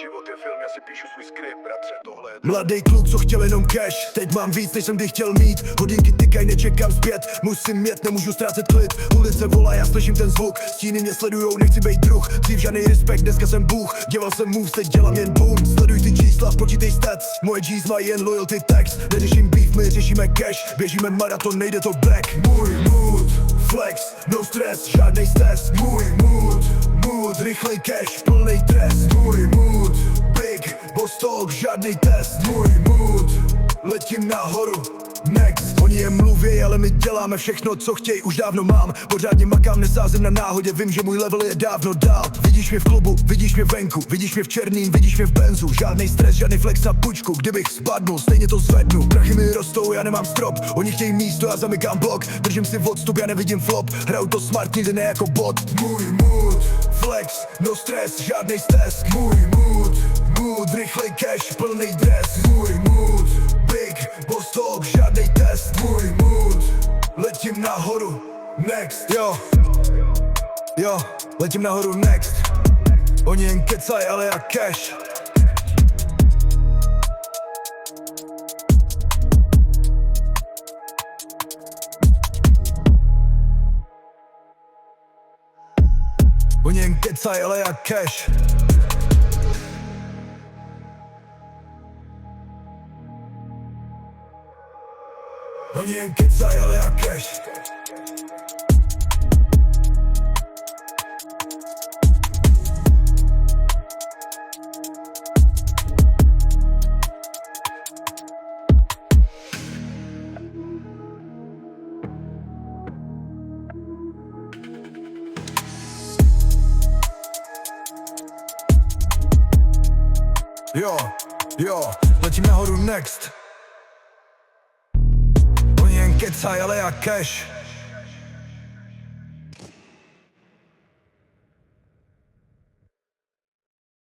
Život je film, já si píšu svůj skript, bratře, tohle je... Mladý kluk, co chtěl jenom cash. Teď mám víc, než jsem kdy chtěl mít. Hodinky tykaj, nečekám zpět. Musím jet, nemůžu ztrácet klid. Ulice volá, já slyším ten zvuk. Stíny mě sledujou, nechci bejt druh. Dřív žádný respekt, dneska jsem bůh. Dělal jsem moves, teď dělám jen boom. Sleduj ty čísla, počítej stats. Moje G's mají jen loyalty tax. Neřeším beef, my řešíme cash. Běžíme maraton, nejde to back. Můj mood, flex, no stress, žádnej stres. Můj mood, rychlej cash, plnej trest. Můj mood, big, boss talk, žádnej test. Můj mood, letím nahoru, next. Oni jen mluví, ale my děláme všechno, co chtěj, už dávno mám. Pořádně makám, nesázím na náhodě, vím, že můj level je dávno dál. Vidíš mě v klubu, vidíš mě venku, vidíš mě v černým, vidíš mě v benzu. Žádnej stres, žádný flex na pučku, kdybych spadnul, stejně to zvednu. Prachy mi rostou, já nemám strop, oni chtějí místo, já zamykám blok. Držím si odstup, já nevidím flop, hraju to smart, nikdy ne jako bot. Můj mood, flex, no stres, žádnej stres. Můj mood, rychlej cash, plnej dres. Můj mood, big, boss talk, žádnej test. Můj mood, letím nahoru, next. Jo, letím nahoru, next. Oni jen kecaj, ale já cash. Oni jen kecaj, ale já cash. Oni jen kecaj, ale já cash. Jo, letím nahoru, next. Oni jen kecaj, ale já cash.